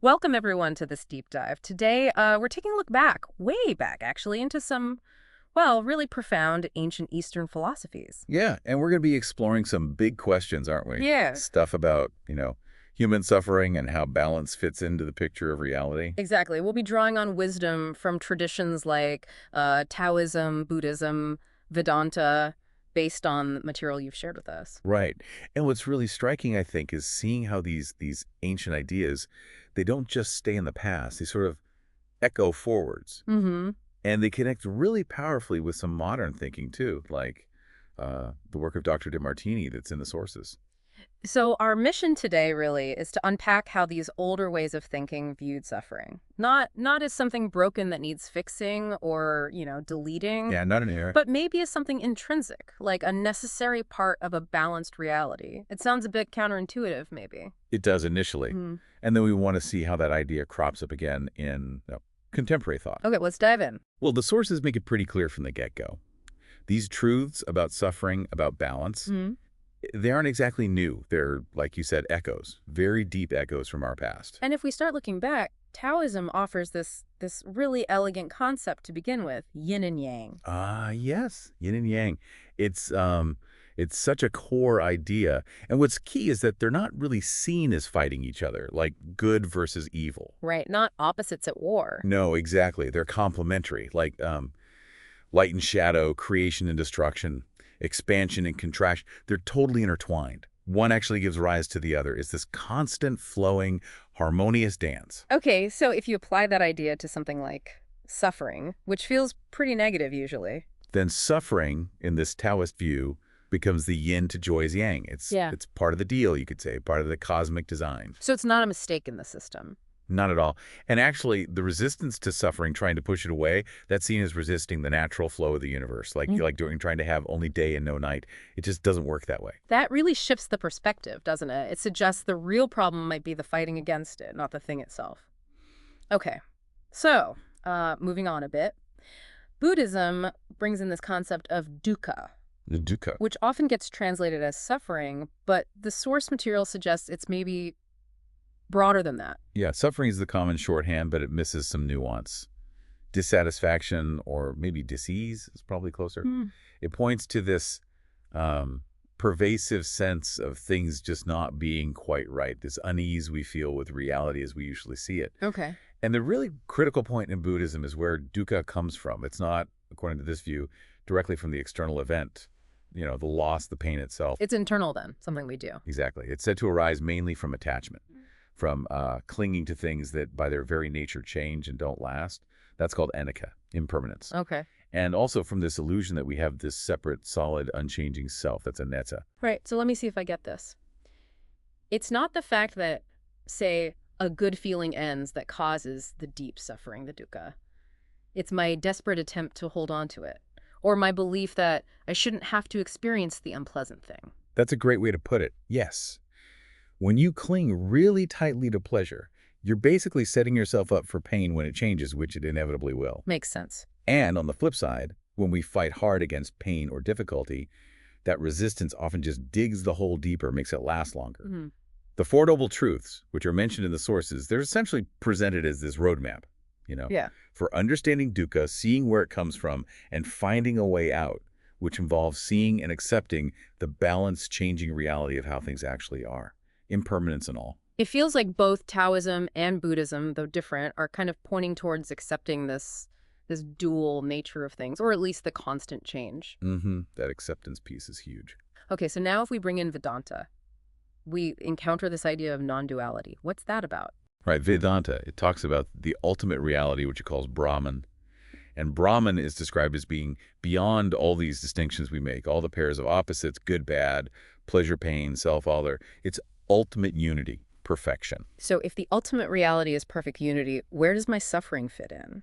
Welcome, everyone, to this deep dive. Today, we're taking a look back, way back, actually, into some, well, really profound ancient Eastern philosophies. Yeah, and we're going to be exploring some big questions, aren't we? Yeah, Stuff about, human suffering and how balance fits into the picture of reality. exactly. We'll be drawing on wisdom from traditions like Taoism, Buddhism, Vedanta, based on the material you've shared with us. Right. And what's really striking, I think, is seeing how these ancient ideas, they don't just stay in the past. They sort of echo forwards. Mm-hmm. And they connect really powerfully with some modern thinking, too, like the work of Dr. DeMartini that's in the sources. So our mission today really is to unpack how these older ways of thinking viewed suffering. Not as something broken that needs fixing or, deleting, Yeah, not an error. but maybe as something intrinsic, like a necessary part of a balanced reality. It sounds a bit counterintuitive, maybe. It does initially. Mm. And then we want to see how that idea crops up again in contemporary thought. Okay, let's dive in. Well, the sources make it pretty clear from the get-go. These truths about suffering, about balance, Mm. they aren't exactly new. They're, like you said, echoes, very deep echoes from our past. And if we start looking back, Taoism offers this really elegant concept to begin with, yin and yang. Ah, yes, yin and yang. It's such a core idea. And what's key is that they're not really seen as fighting each other, like good versus evil. Right, not opposites at war. No, exactly. They're complementary, like light and shadow, creation and destruction, expansion and contraction. They're totally intertwined. One actually gives rise to the other. It's this constant flowing, harmonious dance. Okay, so if you apply that idea to something like suffering, which feels pretty negative usually. Then suffering, in this Taoist view, becomes the yin to joy's yang. It's, Yeah. it's part of the deal, you could say, part of the cosmic design. So it's not a mistake in the system. Not at all. And actually, the resistance to suffering, trying to push it away, that's seen as resisting the natural flow of the universe, like trying to have only day and no night. It just doesn't work that way. That really shifts the perspective, doesn't it? It suggests the real problem might be the fighting against it, not the thing itself. Okay, so moving on a bit. Buddhism brings in this concept of dukkha, The dukkha. which often gets translated as suffering, but the source material suggests it's maybe broader than that. Yeah, suffering is the common shorthand, but it misses some nuance. Dissatisfaction or maybe disease is probably closer. Hmm. It points to this pervasive sense of things just not being quite right, this unease we feel with reality as we usually see it. Okay. And the really critical point in Buddhism is where dukkha comes from. It's not, according to this view, directly from the external event, the loss, the pain itself. It's internal then, something we do. Exactly. It's said to arise mainly from attachment, from clinging to things that by their very nature change and don't last. That's called anicca, impermanence. Okay. And also from this illusion that we have this separate, solid, unchanging self. That's anatta. Right, so let me see if I get this. It's not the fact that, say, a good feeling ends that causes the deep suffering, the dukkha. It's my desperate attempt to hold on to it, or my belief that I shouldn't have to experience the unpleasant thing. That's a great way to put it. Yes. When you cling really tightly to pleasure, you're basically setting yourself up for pain when it changes, which it inevitably will. Makes sense. And on the flip side, when we fight hard against pain or difficulty, that resistance often just digs the hole deeper, makes it last longer. Mhm. The Four Noble Truths, which are mentioned in the sources, they're essentially presented as this roadmap, Yeah. for understanding dukkha, seeing where it comes from, and finding a way out, which involves seeing and accepting the balanced, changing reality of how things actually are, impermanence and all. It feels like both Taoism and Buddhism, though different, are kind of pointing towards accepting this dual nature of things, or at least the constant change. That acceptance piece is huge. Okay, so now if we bring in Vedanta, we encounter this idea of non-duality. What's that about? Right, Vedanta, it talks about the ultimate reality, which it calls Brahman. And Brahman is described as being beyond all these distinctions we make, all the pairs of opposites, good, bad, pleasure, pain, self, other. It's ultimate unity, perfection. So if the ultimate reality is perfect unity, where does my suffering fit in?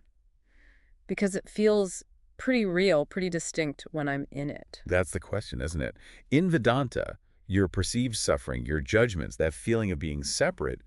Because it feels pretty real, pretty distinct when I'm in it. That's the question, isn't it? In Vedanta, your perceived suffering, your judgments, that feeling of being separate,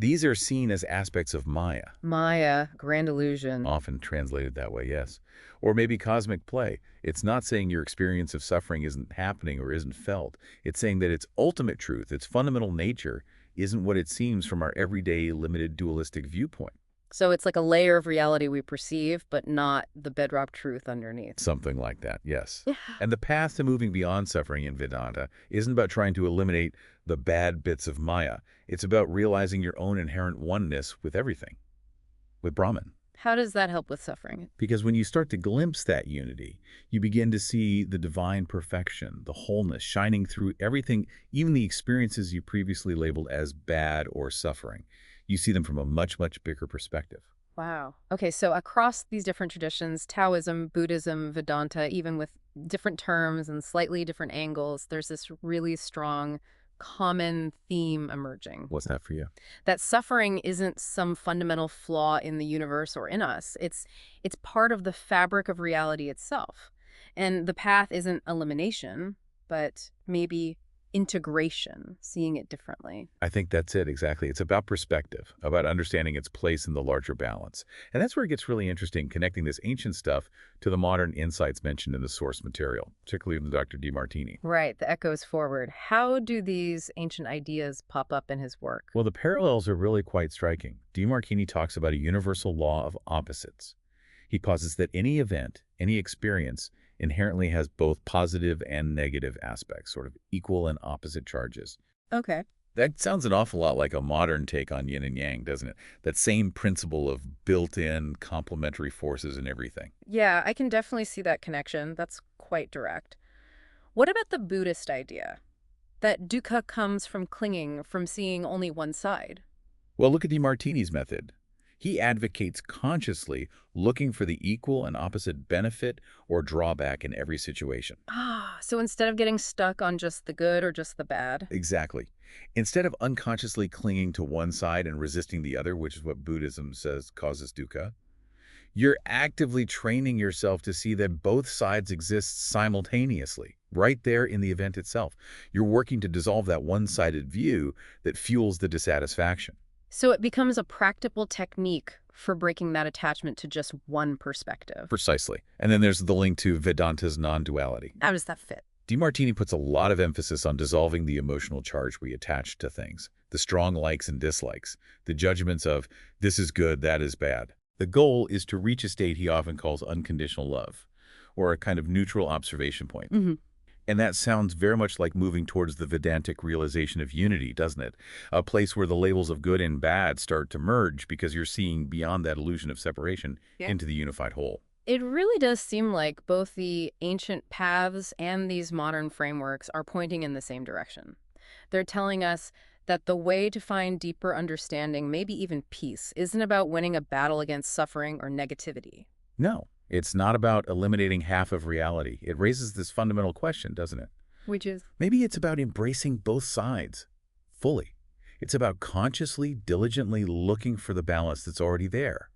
these are seen as aspects of Maya, Maya, grand illusion. often translated that way, yes. Or maybe cosmic play. It's not saying your experience of suffering isn't happening or isn't felt. It's saying that its ultimate truth, its fundamental nature, isn't what it seems from our everyday limited dualistic viewpoint. So it's like a layer of reality we perceive, but not the bedrock truth underneath. Something like that, yes. Yeah. And the path to moving beyond suffering in Vedanta isn't about trying to eliminate the bad bits of Maya. It's about realizing your own inherent oneness with everything, with Brahman. How does that help with suffering? Because when you start to glimpse that unity, you begin to see the divine perfection, the wholeness shining through everything, even the experiences you previously labeled as bad or suffering. You see them from a much, much bigger perspective. Wow. Okay, so across these different traditions, Taoism, Buddhism, Vedanta, even with different terms and slightly different angles, there's this really strong common theme emerging. What's that for you? That suffering isn't some fundamental flaw in the universe or in us. It's part of the fabric of reality itself. And the path isn't elimination, but maybe integration, seeing it differently. I think that's it, exactly. It's about perspective, about understanding its place in the larger balance. And that's where it gets really interesting, connecting this ancient stuff to the modern insights mentioned in the source material, particularly in Dr. DeMartini. Right, the echoes forward. How do these ancient ideas pop up in his work? Well, the parallels are really quite striking. DeMartini talks about a universal law of opposites. He posits that any event, any experience, inherently has both positive and negative aspects, sort of equal and opposite charges. Okay. That sounds an awful lot like a modern take on yin and yang, doesn't it? That same principle of built-in complementary forces in everything. Yeah, I can definitely see that connection. That's quite direct. What about the Buddhist idea? That dukkha comes from clinging, from seeing only one side. Well, look at DeMartini's method. He advocates consciously looking for the equal and opposite benefit or drawback in every situation. So instead of getting stuck on just the good or just the bad. Exactly. Instead of unconsciously clinging to one side and resisting the other, which is what Buddhism says causes dukkha, you're actively training yourself to see that both sides exist simultaneously, right there in the event itself. You're working to dissolve that one-sided view that fuels the dissatisfaction. So it becomes a practical technique for breaking that attachment to just one perspective. Precisely. And then there's the link to Vedanta's non-duality. How does that fit? DeMartini puts a lot of emphasis on dissolving the emotional charge we attach to things, the strong likes and dislikes, the judgments of this is good, that is bad. The goal is to reach a state he often calls unconditional love, or a kind of neutral observation point. And that sounds very much like moving towards the Vedantic realization of unity, doesn't it? A place where the labels of good and bad start to merge because you're seeing beyond that illusion of separation into the unified whole. It really does seem like both the ancient paths and these modern frameworks are pointing in the same direction. They're telling us that the way to find deeper understanding, maybe even peace, isn't about winning a battle against suffering or negativity. No. It's not about eliminating half of reality. It raises this fundamental question, doesn't it? Which is? Maybe it's about embracing both sides fully. It's about consciously, diligently looking for the balance that's already there.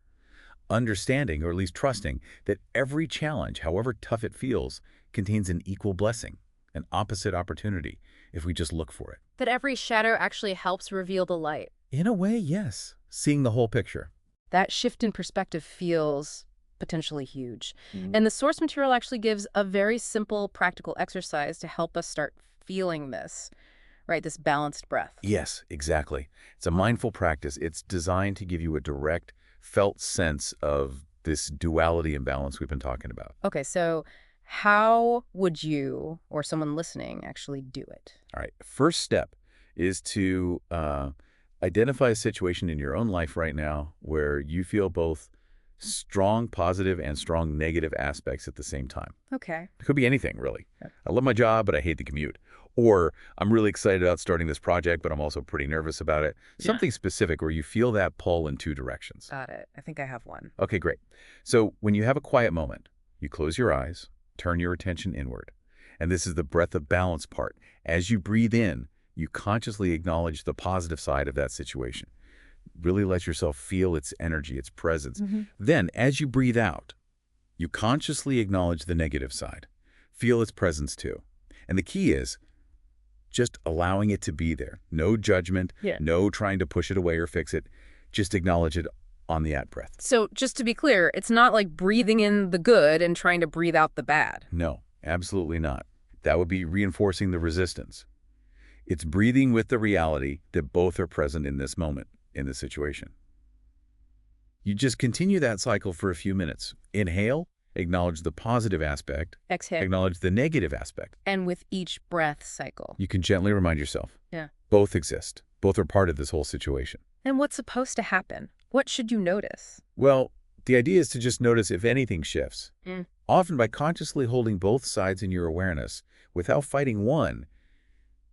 Understanding, or at least trusting, that every challenge, however tough it feels, contains an equal blessing, an opposite opportunity, if we just look for it. That every shadow actually helps reveal the light. In a way, yes. Seeing the whole picture. That shift in perspective feels potentially huge. And the source material actually gives a very simple, practical exercise to help us start feeling this, right? This balanced breath. Yes, exactly. It's a mindful practice. It's designed to give you a direct, felt sense of this duality and balance we've been talking about. Okay, so how would you or someone listening actually do it? All right. First step is to identify a situation in your own life right now where you feel both strong positive and strong negative aspects at the same time. Okay. It could be anything, really. I love my job, but I hate the commute. Or I'm really excited about starting this project, but I'm also pretty nervous about it. Something specific where you feel that pull in two directions. Got it. I think I have one. Okay, great. So when you have a quiet moment, you close your eyes, turn your attention inward. And this is the breath of balance part. As you breathe in, you consciously acknowledge the positive side of that situation. Really let yourself feel its energy, its presence. Then, as you breathe out, you consciously acknowledge the negative side. Feel its presence too. And the key is just allowing it to be there. No judgment, no trying to push it away or fix it. Just acknowledge it on the out-breath. So just to be clear, it's not like breathing in the good and trying to breathe out the bad. No, absolutely not. That would be reinforcing the resistance. It's breathing with the reality that both are present in this moment, in this situation. You just continue that cycle for a few minutes. Inhale, acknowledge the positive aspect, Exhale. acknowledge the negative aspect. And with each breath cycle. You can gently remind yourself, Yeah. both exist. Both are part of this whole situation. And what's supposed to happen? What should you notice? Well, the idea is to just notice if anything shifts. Mm. Often by consciously holding both sides in your awareness, without fighting one,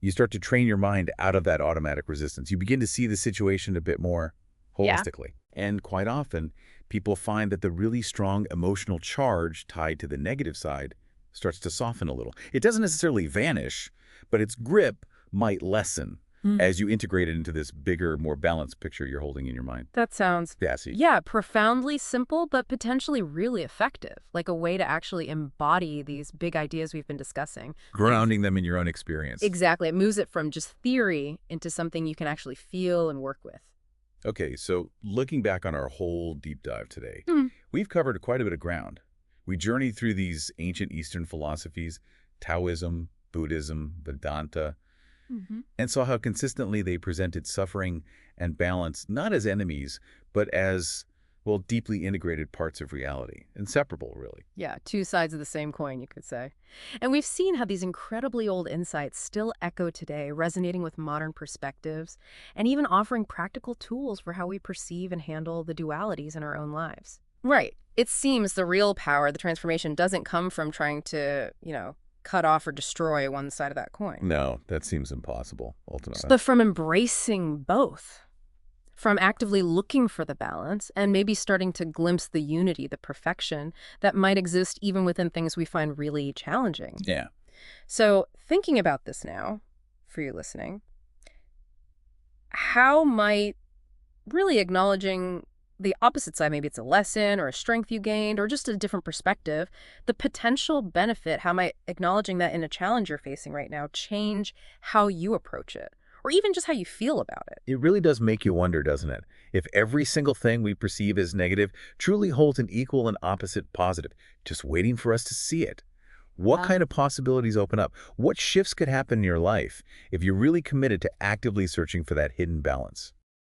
you start to train your mind out of that automatic resistance. You begin to see the situation a bit more Yeah. holistically. And quite often, people find that the really strong emotional charge tied to the negative side starts to soften a little. It doesn't necessarily vanish, but its grip might lessen as you integrate it into this bigger, more balanced picture you're holding in your mind. That sounds, Sassy. yeah, profoundly simple, but potentially really effective, like a way to actually embody these big ideas we've been discussing. Grounding them in your own experience. Exactly. It moves it from just theory into something you can actually feel and work with. Okay, so looking back on our whole deep dive today, Hmm. we've covered quite a bit of ground. We journeyed through these ancient Eastern philosophies, Taoism, Buddhism, Vedanta, and saw how consistently they presented suffering and balance not as enemies, but as, well, deeply integrated parts of reality. Inseparable, really. Yeah, two sides of the same coin, you could say. And we've seen how these incredibly old insights still echo today, resonating with modern perspectives, and even offering practical tools for how we perceive and handle the dualities in our own lives. Right. It seems the real power, the transformation, doesn't come from trying to, cut off or destroy one side of that coin, No, that seems impossible, ultimately. but from embracing both. From actively looking for the balance and maybe starting to glimpse the unity, the perfection that might exist even within things we find really challenging. Yeah. So thinking about this now, for you listening, how might really acknowledging the opposite side, maybe it's a lesson or a strength you gained or just a different perspective, the potential benefit, how might acknowledging that in a challenge you're facing right now change how you approach it? Or even just how you feel about it. It really does make you wonder, doesn't it? If every single thing we perceive as negative truly holds an equal and opposite positive, just waiting for us to see it. What kind of possibilities open up? What shifts could happen in your life if you're really committed to actively searching for that hidden balance?